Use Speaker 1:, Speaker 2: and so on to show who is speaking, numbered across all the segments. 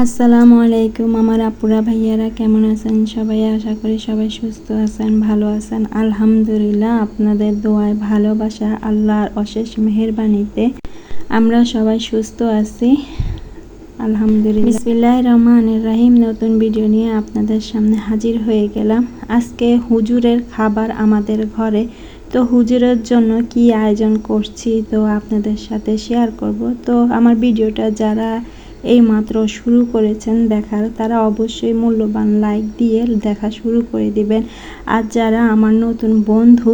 Speaker 1: আসসালামু আলাইকুম আমার আপুরা ভাইয়ারা কেমন আছেন সবাই? আশা করি সবাই সুস্থ আছেন, ভালো আছেন। আলহামদুলিল্লাহ, আপনাদের দোয়ায় ভালোবাসা আল্লাহর অশেষ মেহেরবানিতে আমরা সবাই সুস্থ আছি আলহামদুলিল্লাহ। বিসমিল্লাহির রহমানির রহিম। নতুন ভিডিও নিয়ে আপনাদের সামনে হাজির হয়ে গেলাম। আজকে হুজুরের খাবার আমাদের ঘরে, তো হুজুরের জন্য কি আয়োজন করছি তো আপনাদের সাথে শেয়ার করব। তো আমার ভিডিওটা যারা এই মাত্র শুরু করেছেন দেখার, তারা অবশ্যই মূল্যবান লাইক দিয়ে দেখা শুরু করে দিবেন। আর যারা আমার নতুন বন্ধু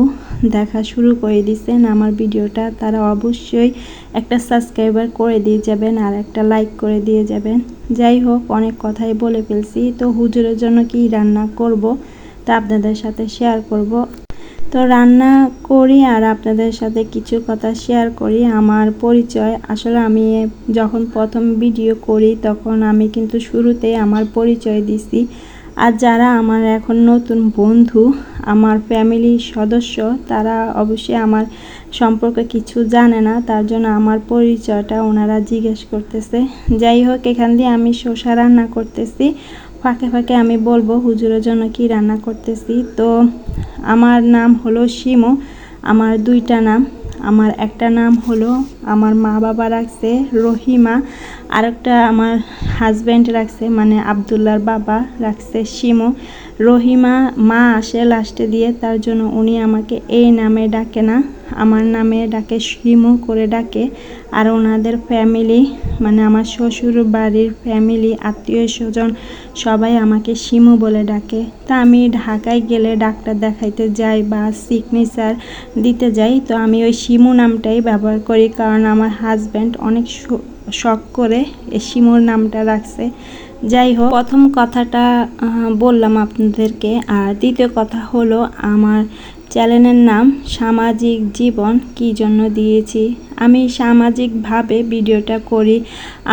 Speaker 1: দেখা শুরু করে দিচ্ছেন আমার ভিডিওটা, তারা অবশ্যই একটা সাবস্ক্রাইবার করে দিয়ে যাবেন আর একটা লাইক করে দিয়ে যাবেন। যাই হোক, অনেক কথাই বলে ফেলছি। তো হুজুরের জন্য কি রান্না করব তা আপনাদের সাথে শেয়ার করব। তো রান্না করি আর আপনাদের সাথে কিছু কথা শেয়ার করি। আমার পরিচয়, আসলে আমি যখন প্রথম ভিডিও করি তখন আমি কিন্তু শুরুতে আমার পরিচয় দিছি। আর যারা আমার এখন নতুন বন্ধু, আমার ফ্যামিলির সদস্য, তারা অবশ্যই আমার সম্পর্কে কিছু জানে না, তার জন্য আমার পরিচয়টা ওনারা জিজ্ঞেস করতেছে। যাই হোক, এখান দিয়ে আমি শসা রান্না করতেছি, ফাঁকে ফাঁকে আমি বলবো হুজুরের জন্য কি রান্না করতেছি। তো আমার নাম হলো শিমু। আমার দুইটা নাম, আমার একটা নাম হলো আমার মা বাবা রাখছে রহিমা, আরেকটা আমার হাজব্যান্ড রাখছে মানে আবদুল্লার বাবা রাখছে শিমু। রহিমা মা আসে লাস্টে দিয়ে, তার জন্য উনি আমাকে এই নামে ডাকে না, আমার নামে ডাকে, শিমু করে ডাকে। আর ওনাদের ফ্যামিলি মানে আমার শ্বশুর বাড়ির ফ্যামিলি, আত্মীয় স্বজন সবাই আমাকে শিমু বলে ডাকে। তা আমি ঢাকায় গেলে ডাক্তার দেখাইতে যাই বা সিগনেচার দিতে যাই, তো আমি ওই শিমু নামটাই ব্যবহার করি, কারণ আমার হাজব্যান্ড অনেক শখ করে এই শিমুর নামটা রাখছে। যাই হোক, প্রথম কথাটা বললাম আপনাদেরকে। আর দ্বিতীয় কথা হলো আমার চ্যানেলের নাম সামাজিক জীবন কী জন্য দিয়েছি। আমি সামাজিকভাবে ভিডিওটা করি,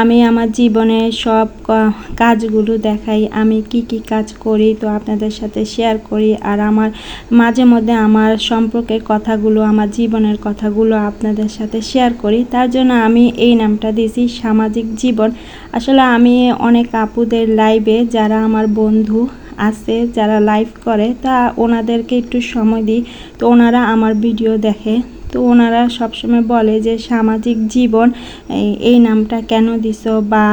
Speaker 1: আমি আমার জীবনের সব কাজগুলো দেখাই, আমি কি কি কাজ করি তো আপনাদের সাথে শেয়ার করি। আর আমার মাঝে মধ্যে আমার সম্পর্কের কথাগুলো, আমার জীবনের কথাগুলো আপনাদের সাথে শেয়ার করি, তার জন্য আমি এই নামটা দিয়েছি সামাজিক জীবন। আসলে আমি অনেক আপুদের লাইভে, যারা আমার বন্ধু আছে যারা লাইভ করে, তা ওনাদেরকে একটু সময় দিই, তো ওনারা আমার ভিডিও দেখে, তো ওনারা সবসময় বলে যে সামাজিক জীবন এই নামটা কেন দিছো বা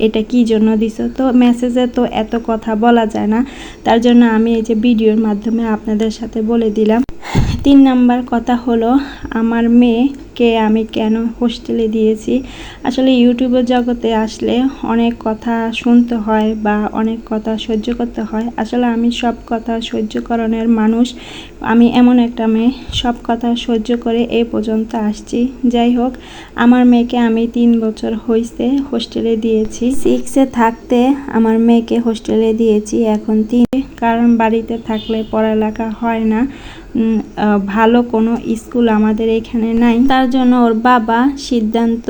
Speaker 1: এটা কি জন্য দিছো। তো মেসেজে তো এত কথা বলা যায় না, তার জন্য আমি এই যে ভিডিওর মাধ্যমে আপনাদের সাথে বলে দিলাম। 3 নাম্বার কথা হলো আমার মেয়েকে আমি কেন হোস্টেলে দিয়েছি। আসলে ইউটিউবের জগতে আসলে অনেক কথা শুনতে হয় বা অনেক কথা সহ্য করতে হয়। আসলে আমি সব কথা সহ্য করানোর মানুষ, আমি এমন একটা মেয়ে, সব কথা সহ্য করে এই পর্যন্ত আসছি। যাই হোক, আমার মেয়েকে আমি 3 বছর হয়েছে হোস্টেলে দিয়েছি। 6-এ থাকতে আমার মেয়েকে হোস্টেলে দিয়েছি, এখন 3, কারণ বাড়িতে থাকলে পড়ালেখা হয় না, ভালো কোনো স্কুল আমাদের এখানে নাই, তার জন্য ওর বাবা সিদ্ধান্ত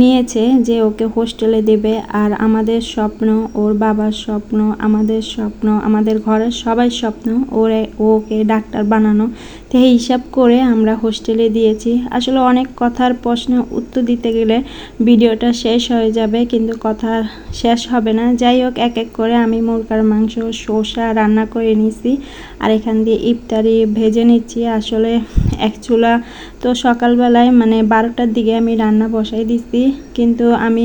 Speaker 1: নিয়েছে যে ওকে হোস্টেলে দেবে। আর আমাদের স্বপ্ন, ওর বাবার স্বপ্ন, আমাদের স্বপ্ন, আমাদের ঘরের সবাই স্বপ্ন ওকে ডাক্তার বানানো। তো এই হিসাব করে আমরা হোস্টেলে দিয়েছি। আসলে অনেক কথার প্রশ্নের উত্তর দিতে গেলে ভিডিওটা শেষ হয়ে যাবে, কিন্তু কথা শেষ হবে না। যাই হোক, এক এক করে আমি মুরগার মাংস, শসা রান্না করে নিছি, আর এখান দিয়ে ইফতারি ভেজে নিচ্ছি। আসলে এক চুলা তো সকালবেলায় মানে 12টার দিকে আমি রান্না বসাই দিচ্ছি, কিন্তু আমি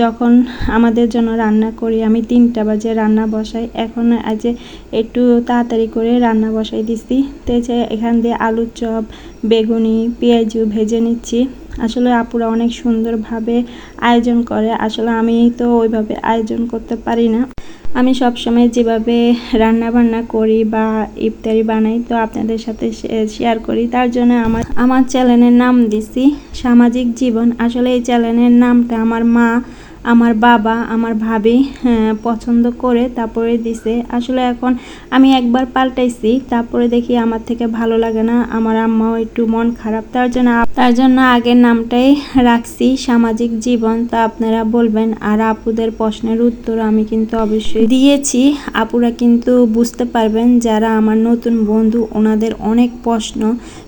Speaker 1: যখন আমাদের জন্য রান্না করি আমি 3টা বাজে রান্না বসাই। এখন আজ একটু তাড়াতাড়ি করে রান্না বসাই দিচ্ছি। তো এখান দিয়ে আলুর চপ, বেগুনি, পেঁয়াজু ভেজে নিচ্ছি। আসলে আপুরা অনেক সুন্দরভাবে আয়োজন করে, আসলে আমি তো ওইভাবে আয়োজন করতে পারি না। আমি সবসময় যেভাবে রান্না বান্না করি বা ইফতারি বানাই তো আপনাদের সাথে শেয়ার করি, তার জন্য আমার চ্যানেলের নাম দিছি সামাজিক জীবন। আসলে এই চ্যানেলের নামটা আমার মা, আমার বাবা, আমার ভাবি পছন্দ করে তারপরে দিছে। আসলে এখন আমি একবার পাল্টাইছি, তারপরে দেখি আমার থেকে ভালো লাগে না, আমার আম্মাও একটু মন খারাপ, তার তার জন্য আগের নামটাই রাখছি সামাজিক জীবন। তা আপনারা বলবেন। আর আপুদের প্রশ্নের উত্তর আমি কিন্তু অবশ্যই দিয়েছি। আপুরা কিন্তু বুঝতে পারবেন যারা আমার নতুন বন্ধু, ওনাদের অনেক প্রশ্ন,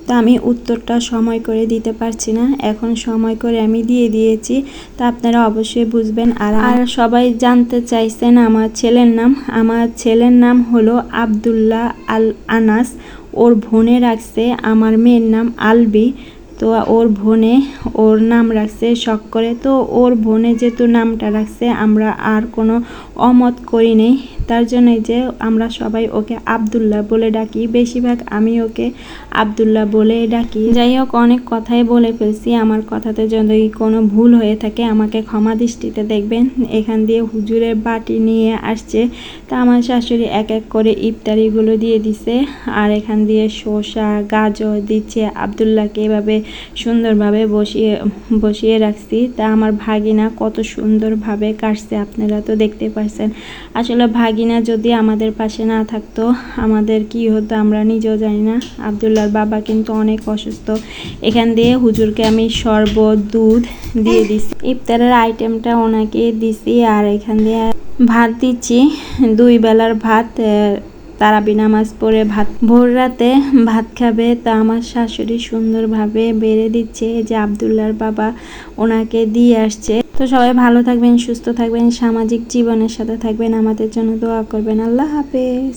Speaker 1: তা আমি উত্তরটা সময় করে দিতে পারছি না, এখন সময় করে আমি দিয়ে দিয়েছি। তা আপনারা অবশ্যই বুঝবেন। আর সবাই জানতে চাইছেন আমার ছেলের নাম। আমার ছেলের নাম হলো আব্দুল্লাহ আল আনাস। ওর বোনে রাখছে আমার মেয়ের নাম আলবি। তো ওর বোনে ওর নাম রাখছে শখ করে। তো ওর বোনে যেহেতু নামটা রাখছে, আমরা আর কোনো অমত করি নেই। তার জন্যই যে আমরা সবাই ওকে আব্দুল্লাহ বলে ডাকি। বেশিরভাগ আমি ওকে আব্দুল্লাহ বলে ডাকি। যাই হোক, অনেক কথাই বলে ফেলছি। আমার কথাতে যদি কোনো ভুল হয়ে থাকে আমাকে ক্ষমা দৃষ্টিতে দেখবেন। এখান দিয়ে হুজুরের বাটি নিয়ে আসছে। তা আমার শাশুড়ি এক এক করে ইফতারিগুলো দিয়ে দিছে। আর এখান দিয়ে শসা গাজর দিচ্ছে। আব্দুল্লাহকে এভাবে সুন্দরভাবে বসিয়ে রাখছি। তা আমার ভাগিনা কত সুন্দরভাবে কাটছে, আপনারা তো দেখতে পাচ্ছেন। আসলে ভাগিনা যদি আমাদের পাশে না থাকতো আমাদের কি হতো আমরা নিজেও জানি না। আব্দুল্লাহর বাবা কিন্তু অনেক অসুস্থ। এখান দিয়ে হুজুরকে আমি শরবত দুধ দিয়ে দিছি। ইফতারের আইটেমটা ওনাকে দিছি। আর এখান দিয়ে ভাত দিচ্ছি, 2 বেলার ভাত। তারাবি নামাজ পড়ে ভোর রাতে ভাত খাবে। তা আমার শাশুড়ি সুন্দরভাবে বেড়ে দিচ্ছে। যে আব্দুল্লাহর বাবা ওনাকে দিয়ে আসছে। তো সবাই ভালো থাকবেন, সুস্থ থাকবেন, সামাজিক জীবনের সাথে থাকবেন, আমাদের জন্য দোয়া করবেন। আল্লাহ হাফেজ।